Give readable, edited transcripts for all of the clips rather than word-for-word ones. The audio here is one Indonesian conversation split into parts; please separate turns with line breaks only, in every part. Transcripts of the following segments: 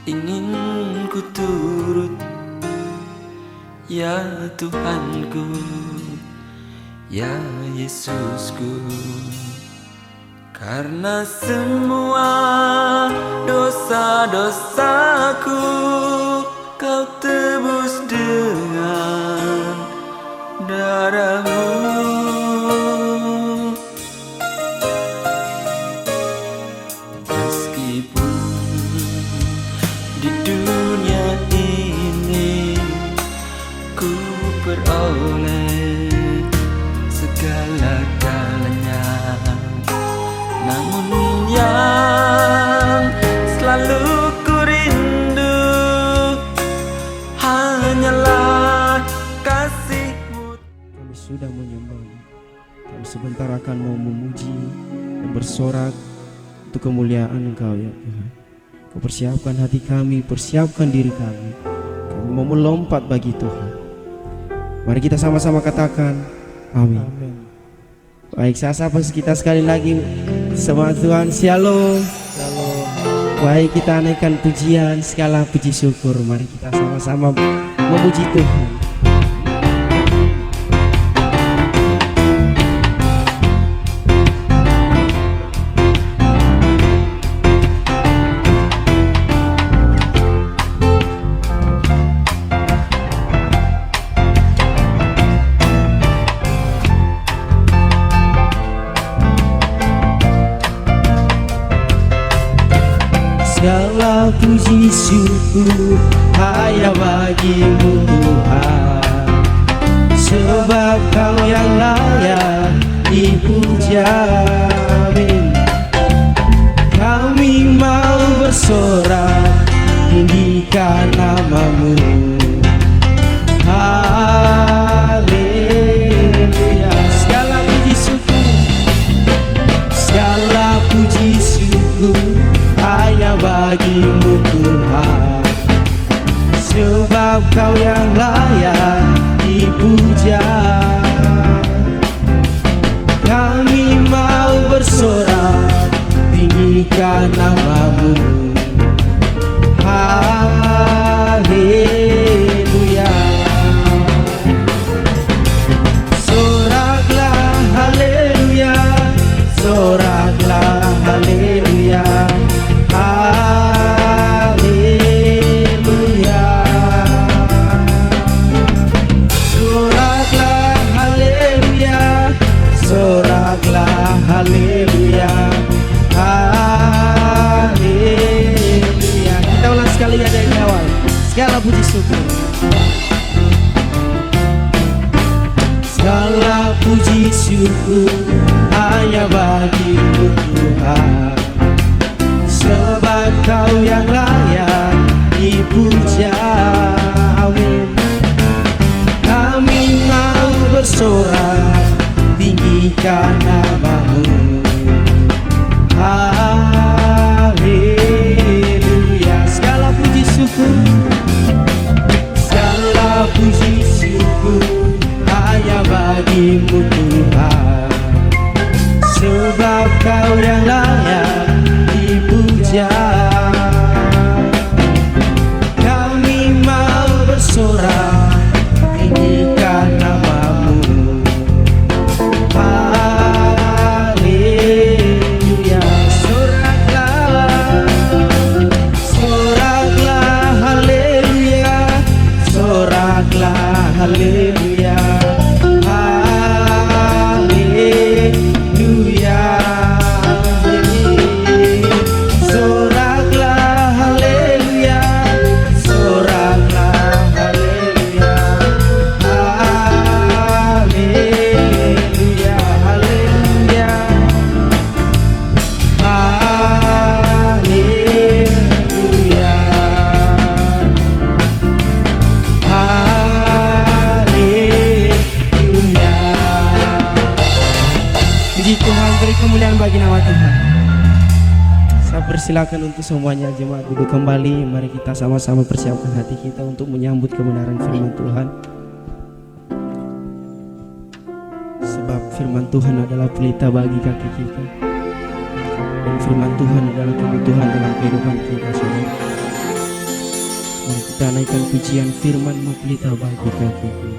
ingin ku turut, ya Tuhanku, ya Yesusku. Karena semua dosa-dosaku Kau tebus dengan darah-Mu. Meskipun di dunia ini ku peroleh segala-galanya, namun yang selalu ku rindu hanyalah kasih-Mu.
Kami sudah menyembah, kami sebentar akan mau memuji dan bersorak untuk kemuliaan Engkau ya Tuhan. Kau persiapkan hati kami, persiapkan diri kami. Kami mau melompat bagi Tuhan. Mari kita sama-sama katakan amin.
Amin.
Baik, saya sapa kita sekali lagi. Semangat Tuhan, shalom.
Shalom.
Baik, kita naikkan pujian, segala puji syukur. Mari kita sama-sama memuji Tuhan. Segala puji syukur hanya bagi-Mu Tuhan, sebab Kau yang layak dipuja. Amin. Kami mau bersorak tinggikan nama-Mu. Haleluya. Segala puji syukur, segala puji syukur hanya bagi-Mu Tuhan, sebab Kau yang layak dipuja. Kami mau bersorak tinggikan nama-Mu. Haleluya. Soraklah haleluya, soraklah haleluya. Haleluya. Soraklah haleluya, soraklah haleluya. Haleluya. Kita ulang sekali ya dari awal. Segala puji syukur, segala puji syukur hanya bagi-Mu Tuhan, sebab Kau yang layak dipuja. Amin. Kami mau bersorak tinggikan nama-Mu. Haleluya. Segala puji syukur, segala puji syukur hanya bagi-Mu Tuhan, sebab Kau yang layak dipuja. Kami mau bersorak tinggikan nama-Mu. Haleluya. Soraklah, soraklah haleluya, soraklah haleluya. Haleluya. Soraklah haleluya, soraklah haleluya. Haleluya, haleluya. Haleluya. Haleluya. Puji Tuhan, beri kemuliaan bagi nama Tuhan. Saya persilakan untuk semuanya jemaat duduk kembali. Mari kita sama-sama persiapkan hati kita untuk menyambut kebenaran firman Tuhan. Sebab firman Tuhan adalah pelita bagi kaki kita, dan firman Tuhan adalah kebutuhan dalam kehidupan kita, saudara. naikkan pujian firman-Mu pelita bagi kakiku.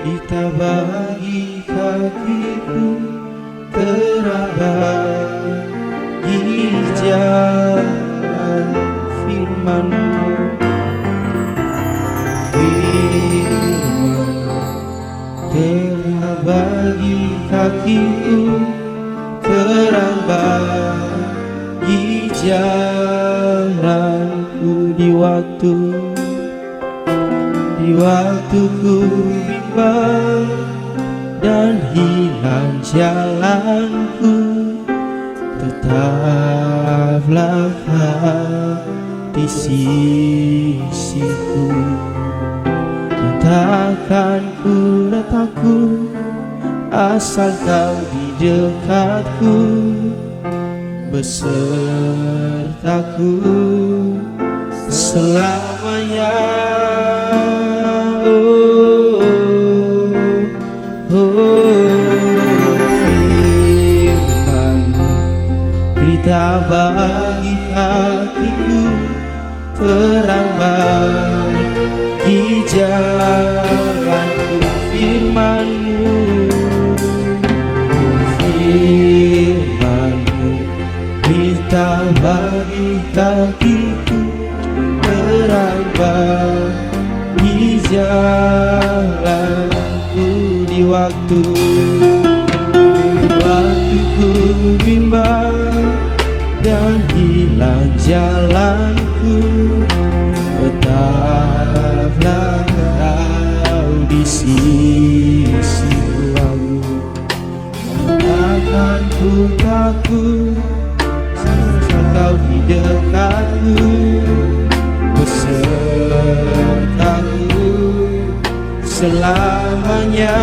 Kita bagi kakiku, terang bagi jalan firman-Mu. Firman-Mu terang bagi kakiku, terang bagi jalanku di waktu ku bimbang dan hilang jalanku, tetaplah Kau di sisiku. Dan takkan ku takut asal Kau di dekatku, besertaku selamanya. Firman-Mu pelita bagi kakiku, terang bagi jalanku. Firman-Mu, firman-Mu pelita bagi kakiku, terang bagi jalanku di waktu ku bimbang dan hilang jalanku, tetaplah Kau di sisiku. Takkan ku takut asal Kau di dekatku, besertaku selamanya.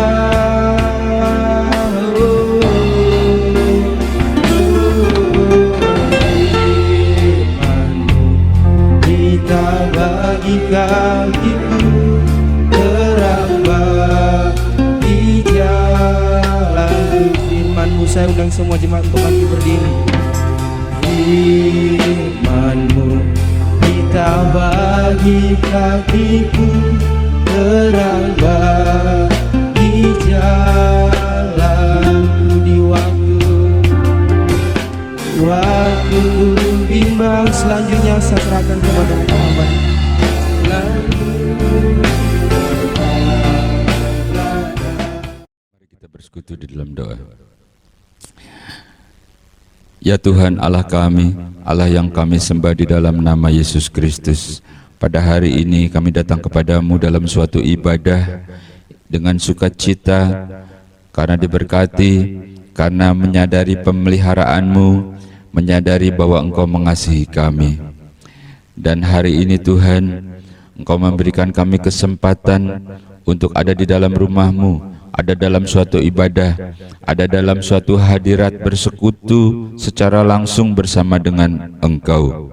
Bagi kakiku, terang bagi jalanku. Firman-Mu, saya undang semua jemaat untuk bangkit berdiri. Firman-Mu pelita bagi kakiku, terang bagi jalanku di waktu bimbang. Selanjutnya saya serahkan kepada Tuhan.
Mari kita bersekutu di dalam doa. Ya Tuhan Allah kami, Allah yang kami sembah di dalam nama Yesus Kristus, pada hari ini kami datang kepadamu dalam suatu ibadah dengan sukacita, karena diberkati, karena menyadari pemeliharaan-Mu, menyadari bahwa Engkau mengasihi kami. Dan hari ini Tuhan, Engkau memberikan kami kesempatan untuk ada di dalam rumah-Mu, ada dalam suatu ibadah, ada dalam suatu hadirat, bersekutu secara langsung bersama dengan Engkau.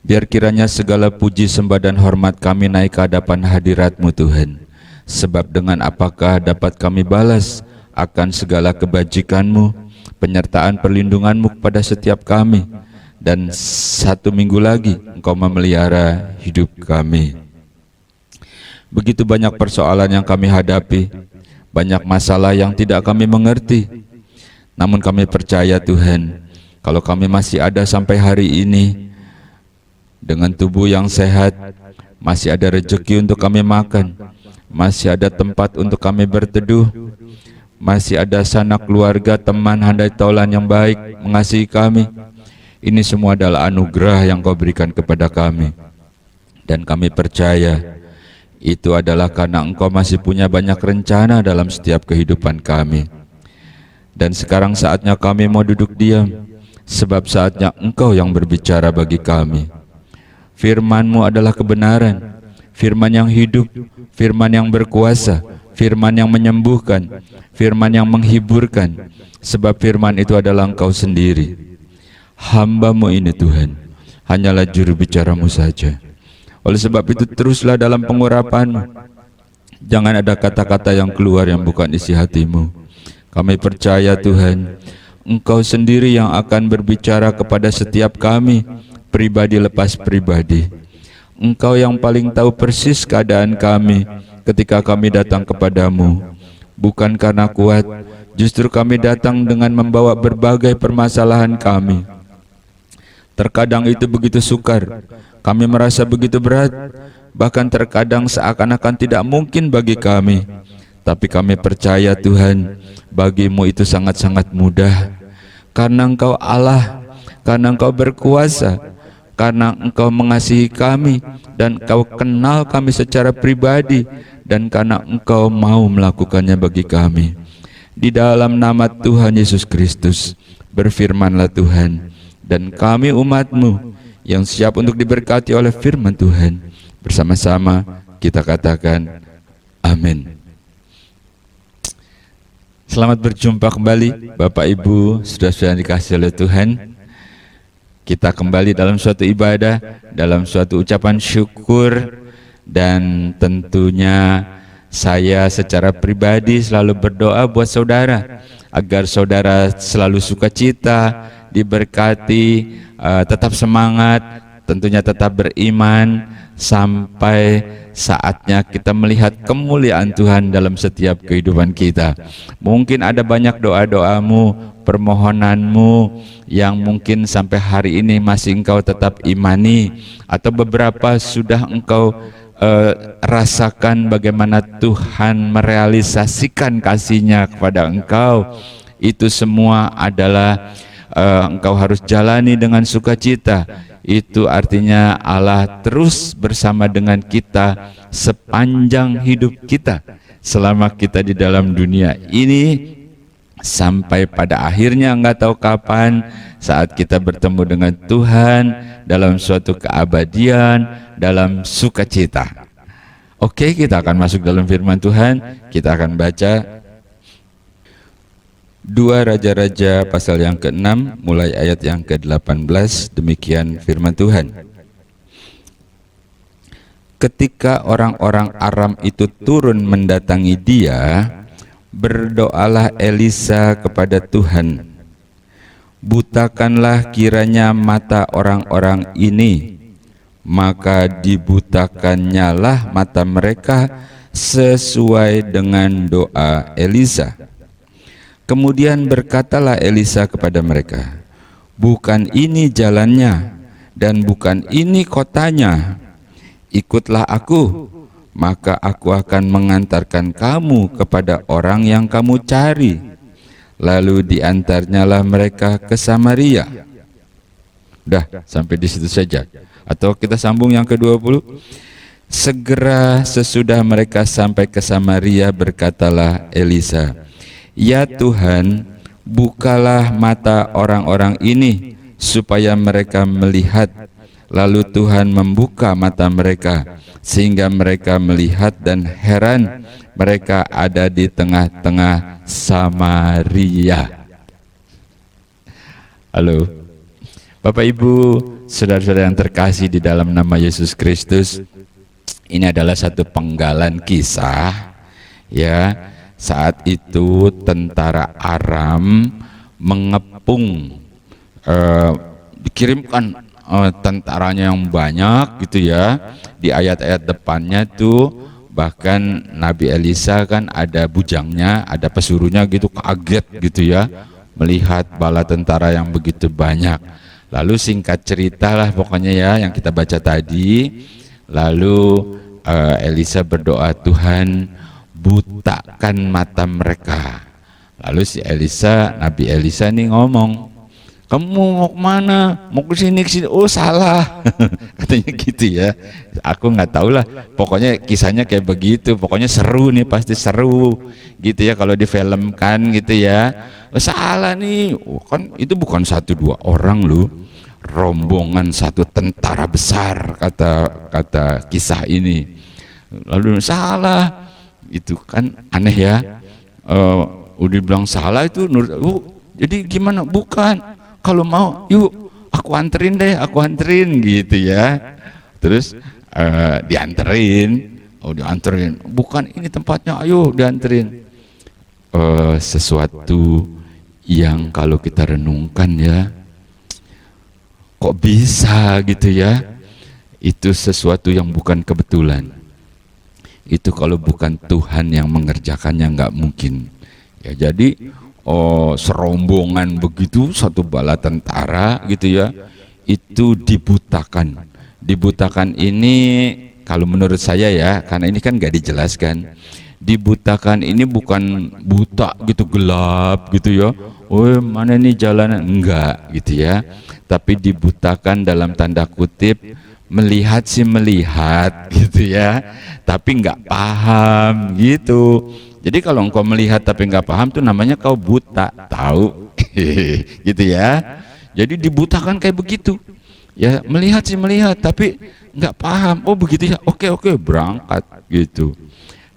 Biar kiranya segala puji, sembah dan hormat kami naik ke hadapan hadirat-Mu Tuhan. Sebab dengan apakah dapat kami balas akan segala kebajikan-Mu, penyertaan perlindungan-Mu kepada setiap kami. Dan 1 minggu lagi Engkau memelihara hidup kami. Begitu banyak persoalan yang kami hadapi, banyak masalah yang tidak kami mengerti. Namun kami percaya Tuhan, kalau kami masih ada sampai hari ini, dengan tubuh yang sehat, masih ada rezeki untuk kami makan, masih ada tempat untuk kami berteduh, masih ada sanak keluarga, teman, handai taulan yang baik mengasihi kami. Ini semua adalah anugerah yang Kau berikan kepada kami. Dan kami percaya itu adalah karena Engkau masih punya banyak rencana dalam setiap kehidupan kami. Dan sekarang saatnya kami mau duduk diam, sebab saatnya Engkau yang berbicara bagi kami. Firman-Mu adalah kebenaran, firman yang hidup, firman yang berkuasa, firman yang menyembuhkan, firman yang menghiburkan, sebab firman itu adalah Engkau sendiri. Hamba-Mu ini Tuhan, hanyalah juru bicaramu saja. Oleh sebab itu teruslah dalam pengurapanmu. Jangan ada kata-kata yang keluar yang bukan isi hatimu. Kami percaya Tuhan, Engkau sendiri yang akan berbicara kepada setiap kami, pribadi lepas pribadi. Engkau yang paling tahu persis keadaan kami ketika kami datang kepadamu. Bukan karena kuat, justru kami datang dengan membawa berbagai permasalahan kami. Terkadang itu begitu sukar, kami merasa begitu berat, bahkan terkadang seakan-akan tidak mungkin bagi kami. Tapi kami percaya Tuhan, bagimu itu sangat-sangat mudah. Karena Engkau Allah, karena Engkau berkuasa, karena Engkau mengasihi kami, dan Engkau kenal kami secara pribadi, dan karena Engkau mau melakukannya bagi kami. Di dalam nama Tuhan Yesus Kristus, berfirmanlah Tuhan, dan kami umat-Mu yang siap untuk diberkati oleh firman Tuhan, bersama-sama kita katakan amin. Selamat berjumpa kembali Bapak Ibu, saudara-saudara yang dikasihi oleh Tuhan. Kita kembali dalam suatu ibadah, dalam suatu ucapan syukur, dan tentunya saya secara pribadi selalu berdoa buat saudara agar saudara selalu sukacita, diberkati, tetap semangat, tentunya tetap beriman sampai saatnya kita melihat kemuliaan Tuhan dalam setiap kehidupan kita. Mungkin ada banyak doa-doamu, permohonanmu yang mungkin sampai hari ini masih engkau tetap imani, atau beberapa sudah engkau rasakan bagaimana Tuhan merealisasikan kasih-Nya kepada engkau. Itu semua adalah engkau harus jalani dengan sukacita. Itu artinya Allah terus bersama dengan kita sepanjang hidup kita, selama kita di dalam dunia ini, sampai pada akhirnya enggak tahu kapan saat kita bertemu dengan Tuhan dalam suatu keabadian, dalam sukacita. Oke, kita akan masuk dalam firman Tuhan. Kita akan baca 2 Raja-Raja pasal yang ke-6 mulai ayat yang ke-18. Demikian firman Tuhan. Ketika orang-orang Aram itu turun mendatangi dia, berdoalah Elisa kepada Tuhan, butakanlah kiranya mata orang-orang ini. Maka dibutakannya lah mata mereka sesuai dengan doa Elisa. Kemudian berkatalah Elisa kepada mereka, bukan ini jalannya dan bukan ini kotanya. Ikutlah aku, maka aku akan mengantarkan kamu kepada orang yang kamu cari. Lalu diantarnyalah mereka ke Samaria. Udah, sampai di situ saja. Atau kita sambung yang ke-20. Segera sesudah mereka sampai ke Samaria, berkatalah Elisa, ya Tuhan, bukalah mata orang-orang ini supaya mereka melihat. Lalu Tuhan membuka mata mereka sehingga mereka melihat, dan heran, mereka ada di tengah-tengah Samaria. Halo Bapak Ibu, saudara-saudara yang terkasih di dalam nama Yesus Kristus. Ini adalah satu penggalan kisah, ya. Saat itu tentara Aram mengepung, dikirimkan tentaranya yang banyak gitu ya. Di ayat-ayat depannya tuh bahkan Nabi Elisa kan ada bujangnya, ada pesuruhnya gitu, kaget gitu ya melihat bala tentara yang begitu banyak. Lalu singkat cerita lah pokoknya ya yang kita baca tadi. Lalu Elisa berdoa, Tuhan butakan mata mereka. Lalu si Elisa, Nabi Elisa nih ngomong, kamu mau kemana? Mau ke sini? Oh salah, katanya gitu ya. Aku nggak tahu lah. Pokoknya kisahnya kayak begitu. Pokoknya seru nih, pasti seru, gitu ya. Kalau difilmkan gitu ya. Oh, salah nih. Oh, kan itu bukan 1-2 orang loh. Rombongan satu tentara besar, kata kisah ini. Lalu salah. Itu kan aneh ya. Udah bilang salah itu jadi gimana? Bukan, kalau mau yuk aku anterin deh, aku anterin gitu ya. Terus dianterin, dianterin, bukan ini tempatnya, ayo dianterin. Sesuatu yang kalau kita renungkan ya, kok bisa gitu ya, itu sesuatu yang bukan kebetulan. Itu kalau bukan Tuhan yang mengerjakannya nggak mungkin ya. Jadi serombongan begitu, satu bala tentara gitu ya, itu dibutakan. Dibutakan ini kalau menurut saya ya, karena ini kan nggak dijelaskan, dibutakan ini bukan buta gitu, gelap gitu ya, oh mana ini jalanan, enggak gitu ya, tapi dibutakan dalam tanda kutip, melihat sih melihat gitu ya, tapi nggak paham gitu. Jadi kalau engkau melihat tapi nggak paham tuh namanya kau buta, tahu gitu ya. Jadi dibutakan kayak begitu ya, melihat sih melihat tapi nggak paham, oh begitu ya, oke berangkat gitu.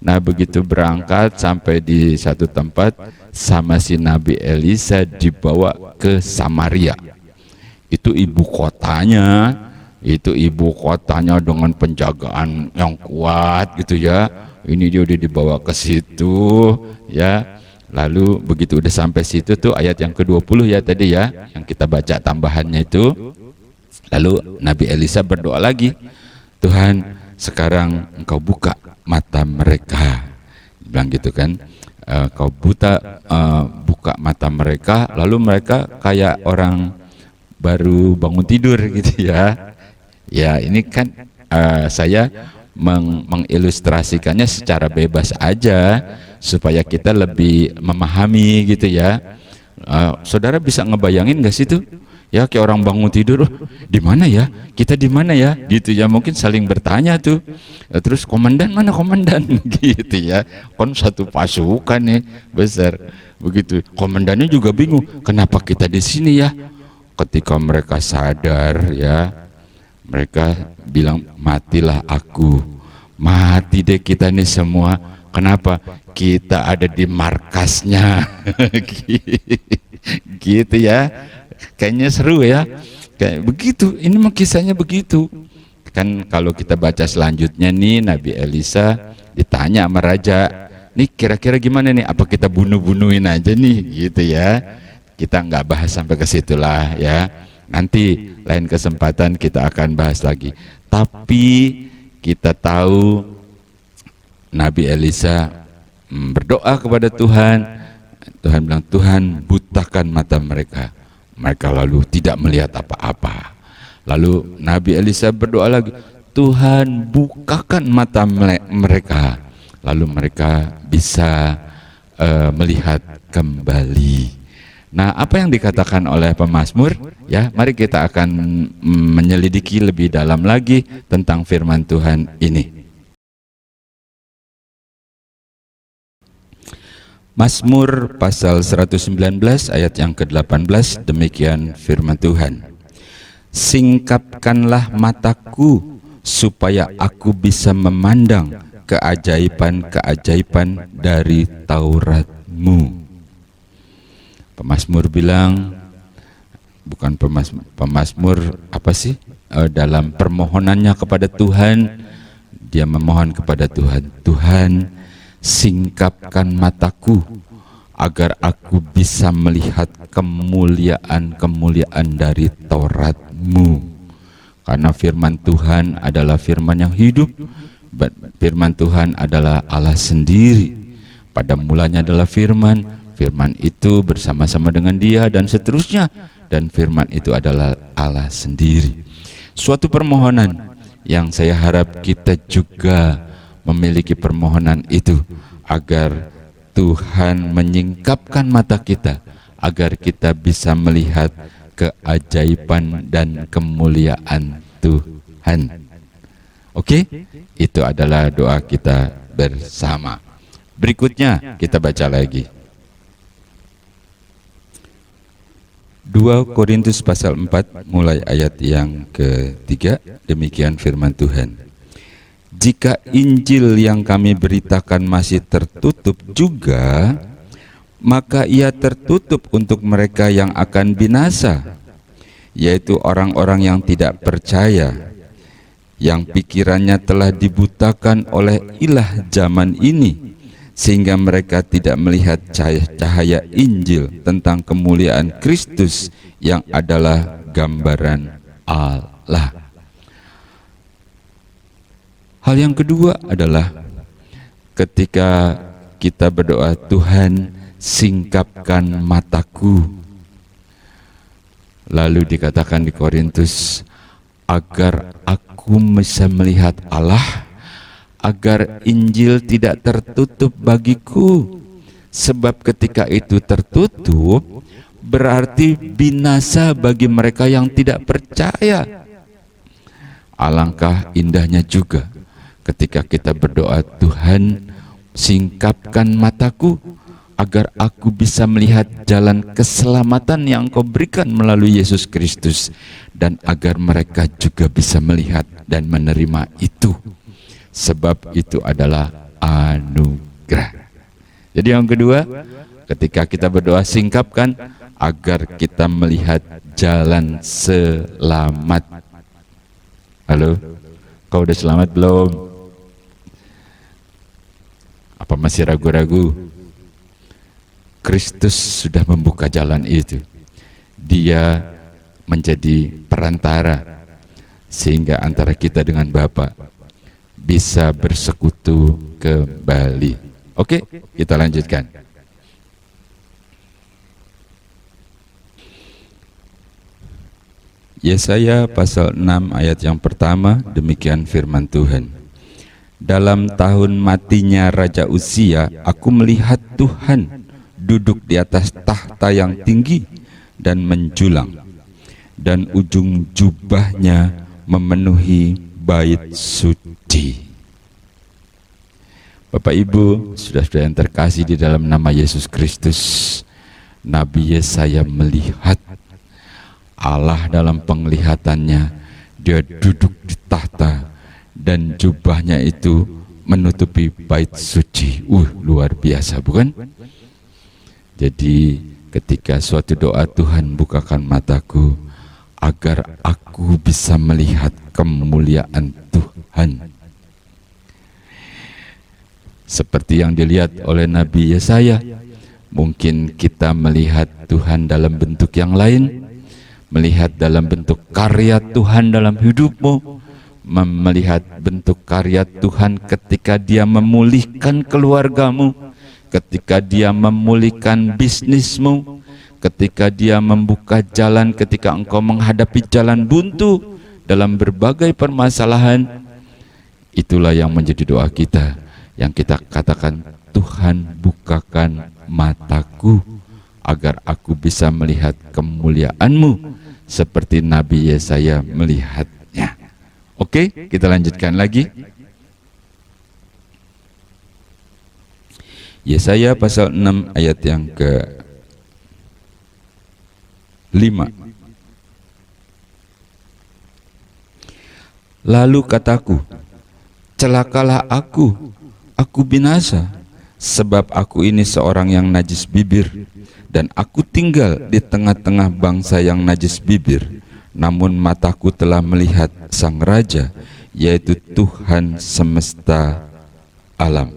Nah begitu berangkat sampai di satu tempat, sama si Nabi Elisa dibawa ke Samaria. Itu ibu kotanya, dengan penjagaan yang kuat gitu ya. Ini dia udah dibawa ke situ ya. Lalu begitu udah sampai situ tuh ayat yang ke-20 ya tadi ya, yang kita baca tambahannya itu. Lalu Nabi Elisa berdoa lagi, Tuhan sekarang engkau buka mata mereka, bilang gitu kan, kau buka mata mereka. Lalu mereka kayak orang baru bangun tidur gitu ya. Ya ini kan saya mengilustrasikannya secara bebas aja supaya kita lebih memahami gitu ya. Saudara bisa ngebayangin gak sih tuh ya, kayak orang bangun tidur, di mana ya kita, di mana ya gitu ya, mungkin saling bertanya tuh. Terus komandan mana komandan gitu ya, kan satu pasukan nih besar begitu, komandannya juga bingung kenapa kita di sini ya. Ketika mereka sadar ya, mereka bilang, matilah aku, mati deh kita nih semua. Kenapa? Kita ada di markasnya gitu ya. Kayaknya seru ya, kayak begitu. Ini mah kisahnya begitu kan. Kalau kita baca selanjutnya nih, Nabi Elisa ditanya sama raja, nih kira-kira gimana nih, apa kita bunuh-bunuhin aja nih gitu ya. Kita nggak bahas sampai ke situlah ya, nanti lain kesempatan kita akan bahas lagi. Tapi kita tahu Nabi Elisa berdoa kepada Tuhan. Tuhan bilang, Tuhan butakan mata mereka. Mereka lalu tidak melihat apa-apa. Lalu Nabi Elisa berdoa lagi, Tuhan bukakan mata mereka. Lalu mereka bisa melihat kembali. Nah, apa yang dikatakan oleh pemazmur ya, mari kita akan menyelidiki lebih dalam lagi tentang firman Tuhan ini. Mazmur pasal 119 ayat yang ke-18, demikian firman Tuhan. Singkapkanlah mataku supaya aku bisa memandang keajaiban-keajaiban dari Taurat-Mu. Pemazmur bilang, bukan pemazmur apa sih? Dalam permohonannya kepada Tuhan, dia memohon kepada Tuhan, Tuhan singkapkan mataku agar aku bisa melihat kemuliaan-kemuliaan dari Taurat-Mu. Karena firman Tuhan adalah firman yang hidup, firman Tuhan adalah Allah sendiri. Pada mulanya adalah firman, firman itu bersama-sama dengan Dia dan seterusnya, dan firman itu adalah Allah sendiri. Suatu permohonan yang saya harap kita juga memiliki permohonan itu, agar Tuhan menyingkapkan mata kita agar kita bisa melihat keajaiban dan kemuliaan Tuhan. Oke? Itu adalah doa kita bersama. Berikutnya kita baca lagi. 2 Korintus pasal 4 mulai ayat yang ke-3, demikian firman Tuhan. Jika Injil yang kami beritakan masih tertutup juga, maka ia tertutup untuk mereka yang akan binasa. yaitu orang-orang yang tidak percaya, yang pikirannya telah dibutakan oleh ilah zaman ini, sehingga mereka tidak melihat cahaya Injil tentang kemuliaan Kristus yang adalah gambaran Allah. Hal yang kedua adalah ketika kita berdoa, Tuhan singkapkan mataku. Lalu dikatakan di Korintus, agar aku bisa melihat Allah, agar Injil tidak tertutup bagiku. Sebab ketika itu tertutup, berarti binasa bagi mereka yang tidak percaya. Alangkah indahnya juga ketika kita berdoa, Tuhan singkapkan mataku, agar aku bisa melihat jalan keselamatan yang Engkau berikan melalui Yesus Kristus, dan agar mereka juga bisa melihat dan menerima itu, sebab itu adalah anugerah. Jadi yang kedua, ketika kita berdoa, singkapkan agar kita melihat jalan selamat. Halo, kau udah selamat belum? Apa masih ragu-ragu? Kristus sudah membuka jalan itu. Dia menjadi perantara sehingga antara kita dengan Bapa bisa bersekutu kembali. Oke, kita lanjutkan. Yesaya pasal 6 ayat yang pertama, demikian firman Tuhan. Dalam tahun matinya Raja Uzia, aku melihat Tuhan duduk di atas tahta yang tinggi dan menjulang, dan ujung jubahnya memenuhi bait suci. Bapak Ibu, saudara-saudara yang terkasih di dalam nama Yesus Kristus, Nabi Yesaya melihat Allah dalam penglihatannya. Dia duduk di tahta dan jubahnya itu menutupi bait suci. Luar biasa, bukan? Jadi ketika suatu doa, Tuhan bukakan mataku agar aku bisa melihat kemuliaan Tuhan, seperti yang dilihat oleh Nabi Yesaya. Mungkin kita melihat Tuhan dalam bentuk yang lain, melihat dalam bentuk karya Tuhan dalam hidupmu, melihat bentuk karya Tuhan ketika Dia memulihkan keluargamu, ketika Dia memulihkan bisnismu, ketika Dia membuka jalan ketika engkau menghadapi jalan buntu dalam berbagai permasalahan. Itulah yang menjadi doa kita, yang kita katakan, Tuhan bukakan mataku agar aku bisa melihat kemuliaan-Mu seperti Nabi Yesaya melihatnya. Oke, kita lanjutkan lagi. Yesaya pasal 6 ayat yang ke-5. Lalu kataku, celakalah aku binasa, sebab aku ini seorang yang najis bibir, dan aku tinggal di tengah-tengah bangsa yang najis bibir. Namun mataku telah melihat Sang Raja, yaitu Tuhan semesta alam.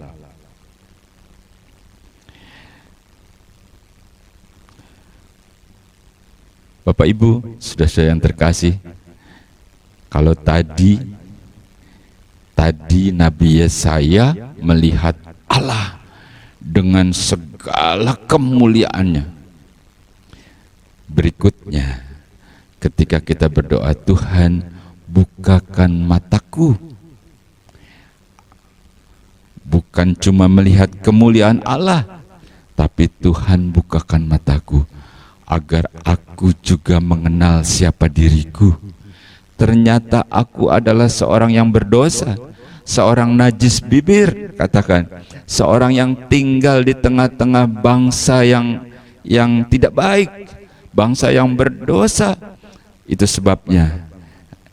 Bapak Ibu, saudara-saudara yang terkasih, kalau tadi Nabi Yesaya melihat Allah dengan segala kemuliaannya. Berikutnya, ketika kita berdoa, Tuhan bukakan mataku, bukan cuma melihat kemuliaan Allah, tapi Tuhan bukakan mataku agar aku juga mengenal siapa diriku. Ternyata aku adalah seorang yang berdosa, seorang najis bibir, katakan, seorang yang tinggal di tengah-tengah bangsa yang tidak baik, bangsa yang berdosa. Itu sebabnya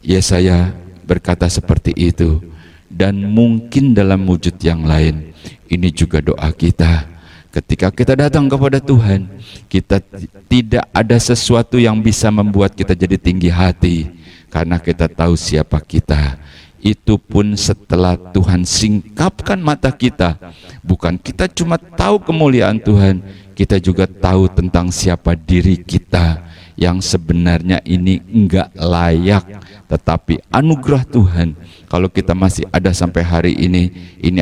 Yesaya berkata seperti itu. Dan mungkin dalam wujud yang lain, ini juga doa kita Ketika kita datang kepada Tuhan, kita tidak ada sesuatu yang bisa membuat kita jadi tinggi hati, karena kita tahu siapa kita. Itu pun setelah Tuhan singkapkan mata kita. Bukan kita cuma tahu kemuliaan Tuhan, kita juga tahu tentang siapa diri kita, yang sebenarnya ini enggak layak, tetapi anugerah Tuhan. Kalau kita masih ada sampai hari ini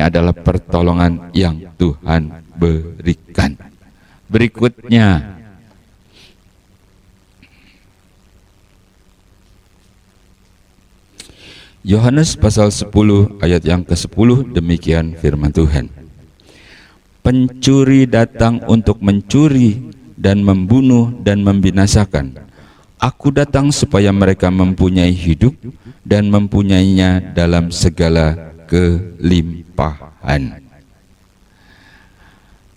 adalah pertolongan yang Tuhan berikan. Berikutnya, Yohanes pasal 10 ayat yang ke-10, demikian firman Tuhan. Pencuri datang untuk mencuri dan membunuh dan membinasakan. Aku datang supaya mereka mempunyai hidup dan mempunyainya dalam segala kelimpahan.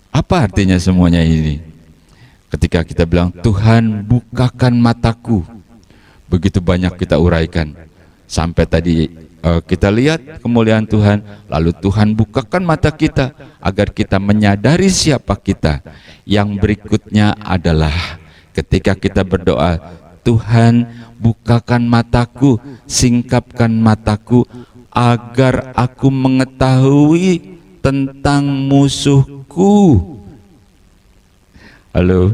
Apa artinya semuanya ini? Ketika kita bilang, Tuhan bukakan mataku, begitu banyak kita uraikan. Sampai tadi kita lihat kemuliaan Tuhan, lalu Tuhan bukakan mata kita agar kita menyadari siapa kita. Yang berikutnya adalah ketika kita berdoa, Tuhan bukakan mataku, singkapkan mataku agar aku mengetahui tentang musuhku. Halo,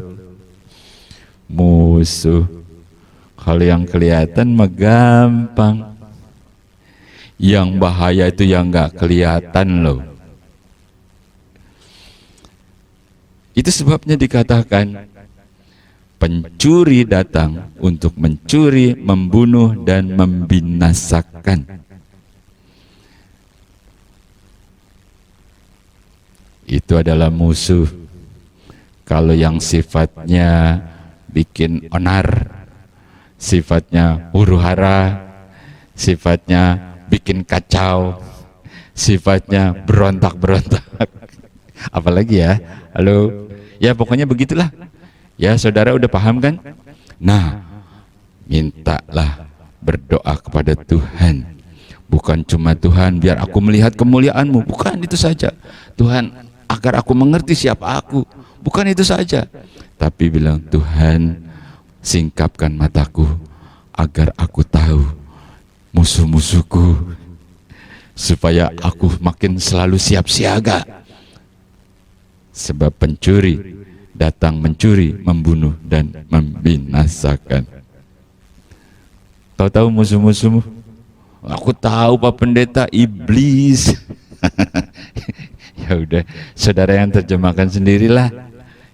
musuh. Kalau yang kelihatan mah gampang, yang bahaya itu yang nggak kelihatan loh. Itu sebabnya dikatakan pencuri datang untuk mencuri, membunuh, dan membinasakan. Itu adalah musuh. Kalau yang sifatnya bikin onar, sifatnya huru-hara, sifatnya bikin kacau, sifatnya berontak-berontak. Apalagi ya, halo, ya pokoknya begitulah. Ya saudara udah paham kan? Nah, mintalah berdoa kepada Tuhan. Bukan cuma Tuhan biar aku melihat kemuliaan-Mu, bukan itu saja. Tuhan agar aku mengerti siapa aku, bukan itu saja. Tapi bilang, Tuhan singkapkan mataku agar aku tahu musuh-musuhku, supaya aku makin selalu siap siaga. Sebab pencuri datang mencuri, membunuh, dan membinasakan. Kau tahu musuh-musuhmu? Aku tahu Pak Pendeta, iblis. Ya udah, saudara yang terjemahkan sendirilah.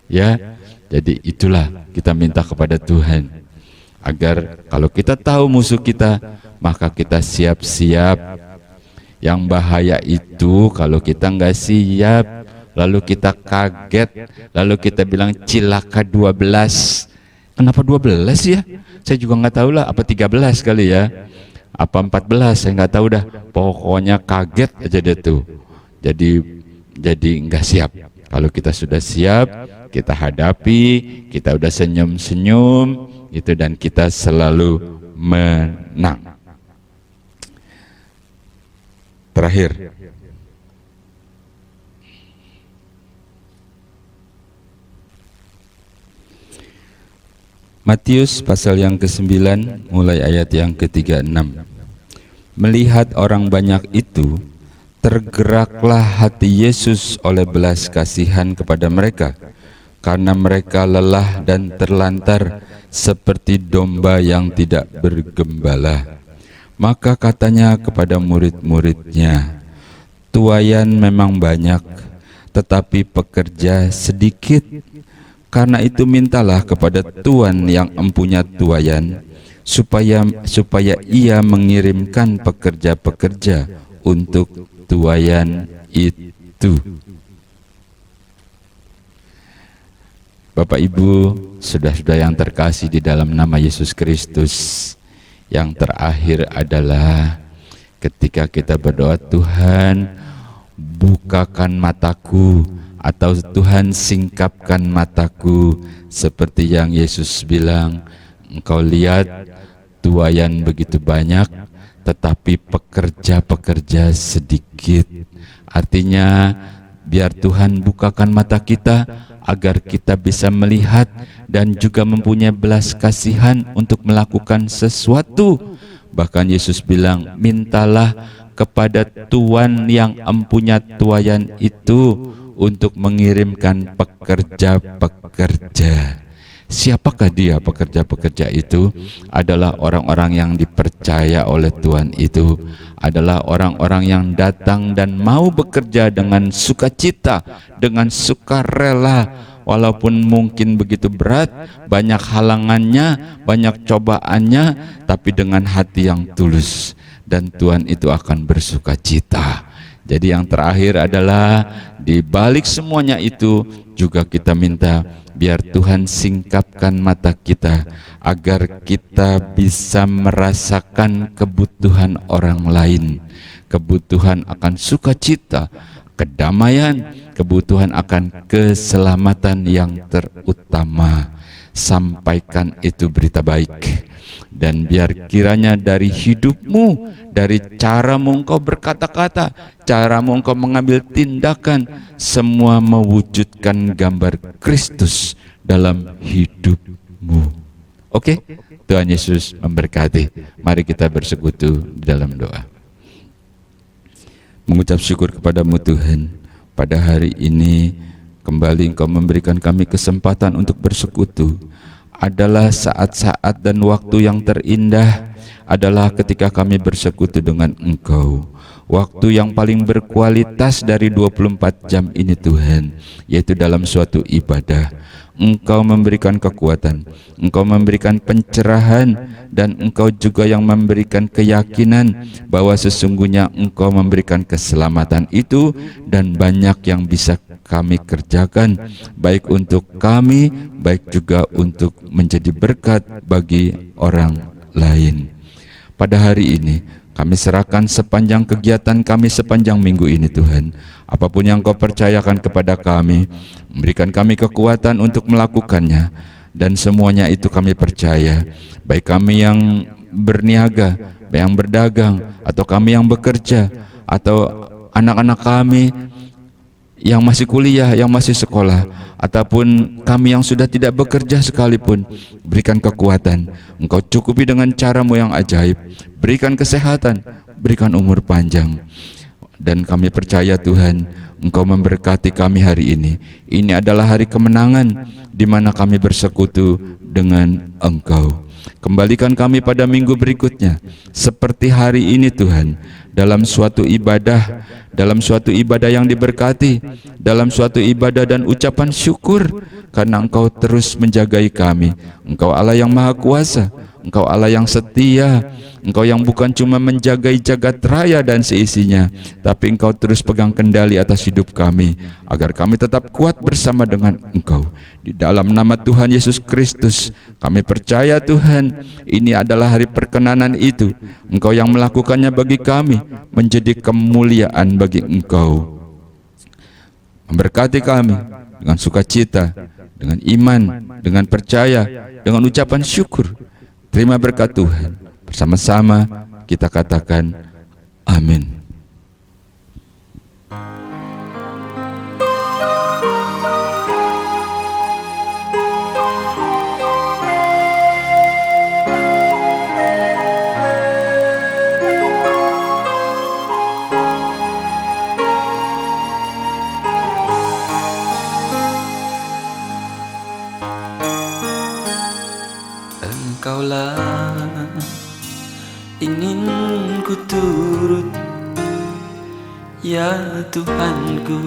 Ya, jadi itulah kita minta kepada Tuhan, agar kalau kita tahu musuh kita, maka kita siap-siap. Yang bahaya itu kalau kita nggak siap, lalu kita kaget, lalu kita bilang cilaka 12. Kenapa 12 ya? Saya juga nggak tahu lah, apa 13 kali ya, apa 14, saya nggak tahu dah. Pokoknya kaget aja deh tuh. Jadi nggak siap. Kalau kita sudah siap, kita hadapi, kita udah senyum-senyum, itu, dan kita selalu menang. Terakhir, Matius pasal yang ke-9 mulai ayat yang ke-36. Melihat orang banyak itu, tergeraklah hati Yesus oleh belas kasihan kepada mereka, karena mereka lelah dan terlantar seperti domba yang tidak bergembala. Maka katanya kepada murid-muridnya, tuaian memang banyak, tetapi pekerja sedikit. Karena itu mintalah kepada Tuan yang empunya tuaian, supaya ia mengirimkan pekerja-pekerja untuk tuaian itu. Bapak Ibu, saudara-saudara yang terkasih di dalam nama Yesus Kristus, yang terakhir adalah ketika kita berdoa, Tuhan bukakan mataku, atau Tuhan singkapkan mataku, seperti yang Yesus bilang, engkau lihat tuaian begitu banyak, tetapi pekerja-pekerja sedikit. Artinya Biar Tuhan bukakan mata kita agar kita bisa melihat dan juga mempunyai belas kasihan untuk melakukan sesuatu. Bahkan Yesus bilang, mintalah kepada Tuhan yang empunya tuayan itu untuk mengirimkan pekerja-pekerja. Siapakah dia pekerja-pekerja itu? Adalah orang-orang yang dipercaya oleh Tuhan itu. Adalah orang-orang yang datang dan mau bekerja dengan sukacita, dengan sukarela. Walaupun mungkin begitu berat, banyak halangannya, banyak cobaannya, tapi dengan hati yang tulus. Dan Tuhan itu akan bersukacita. Jadi yang terakhir adalah di balik semuanya itu juga kita minta biar Tuhan singkapkan mata kita agar kita bisa merasakan kebutuhan orang lain, kebutuhan akan sukacita, kedamaian, kebutuhan akan keselamatan yang terutama. Sampaikan itu berita baik. Dan biar kiranya dari hidupmu, dari caramu engkau berkata-kata, caramu engkau mengambil tindakan, semua mewujudkan gambar Kristus dalam hidupmu. Oke? Tuhan Yesus memberkati. Mari kita bersekutu di dalam doa. Mengucap syukur kepadamu Tuhan, pada hari ini kembali Engkau memberikan kami kesempatan untuk bersekutu. Adalah saat-saat dan waktu yang terindah adalah ketika kami bersekutu dengan Engkau. Waktu yang paling berkualitas dari 24 jam ini Tuhan, yaitu dalam suatu ibadah. Engkau memberikan kekuatan, Engkau memberikan pencerahan, dan Engkau juga yang memberikan keyakinan bahwa sesungguhnya Engkau memberikan keselamatan itu, dan banyak yang bisa kami kerjakan, baik untuk kami, baik juga untuk menjadi berkat bagi orang lain. Pada hari ini kami serahkan sepanjang kegiatan kami sepanjang minggu ini Tuhan. Apapun yang Kau percayakan kepada kami, berikan kami kekuatan untuk melakukannya. Dan semuanya itu kami percaya, baik kami yang berniaga, yang berdagang, atau kami yang bekerja, atau anak-anak kami yang masih kuliah, yang masih sekolah, ataupun kami yang sudah tidak bekerja sekalipun, berikan kekuatan. Engkau cukupi dengan caramu yang ajaib, berikan kesehatan, berikan umur panjang. Dan kami percaya Tuhan, Engkau memberkati kami hari ini. Ini adalah hari kemenangan di mana kami bersekutu dengan Engkau. Kembalikan kami pada minggu berikutnya seperti hari ini Tuhan, dalam suatu ibadah yang diberkati, dalam suatu ibadah dan ucapan syukur, karena Engkau terus menjagai kami. Engkau Allah yang Maha Kuasa, Engkau Allah yang setia, Engkau yang bukan cuma menjagai jagat raya dan seisinya, tapi Engkau terus pegang kendali atas hidup kami, agar kami tetap kuat bersama dengan Engkau. Di dalam nama Tuhan Yesus Kristus, kami percaya Tuhan, ini adalah hari perkenanan itu. Engkau yang melakukannya bagi kami, menjadi kemuliaan bagi Engkau. Memberkati kami dengan sukacita, dengan iman, dengan percaya, dengan ucapan syukur. Terima berkat Tuhan. Bersama-sama kita katakan amin.
Engkaulah ingin ku turut, ya Tuhanku,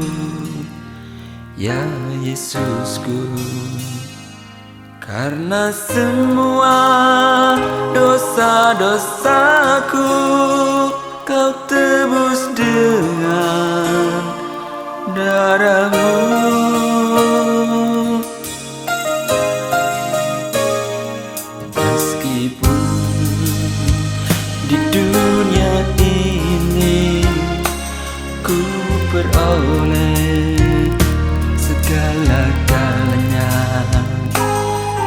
ya Yesusku. Karena semua dosa-dosaku Kau tebus dengan darah-Mu. Meskipun di dunia ini ku peroleh segala-galanya,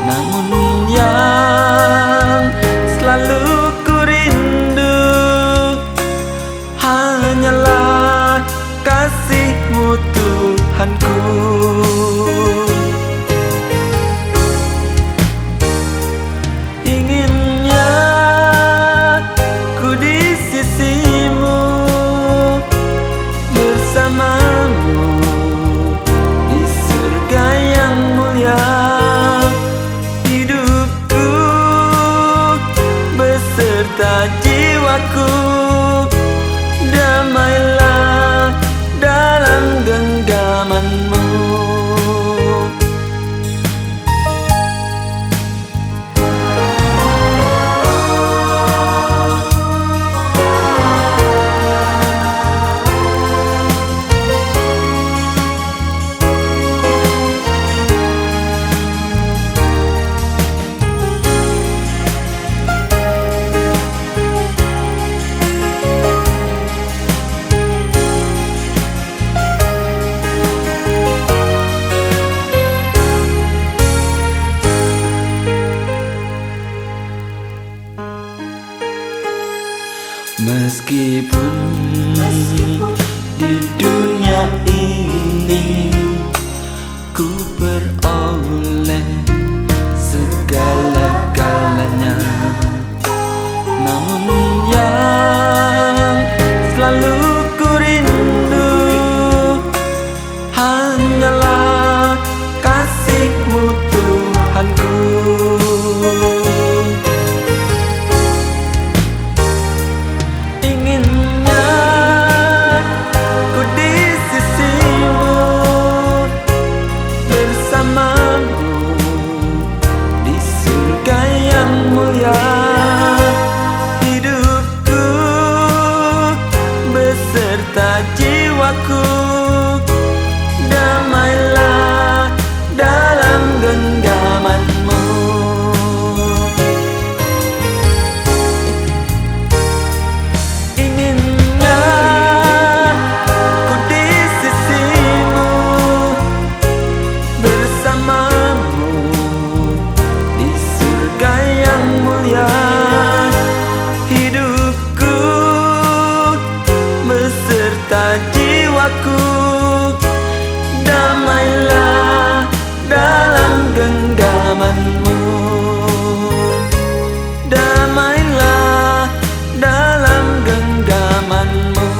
namun yang selalu ku rindu hanyalah kasih-Mu Tuhan. jiwaku, damailah dalam genggamanmu. Meskipun di dunia ini ku beroleh segala-galanya, namun yang selalu ku rindu hanyalah kasih-Mu Tuhanku. Hidupku beserta jiwaku, damailah dalam genggaman-Mu. Inginnya ku di sisi-Mu, bersama-Mu di surga yang mulia. Hidupku beserta jiwaku, damailah dalam genggaman-Mu, damailah dalam genggaman-Mu.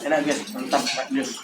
Enak guys, mantap Pak Jus.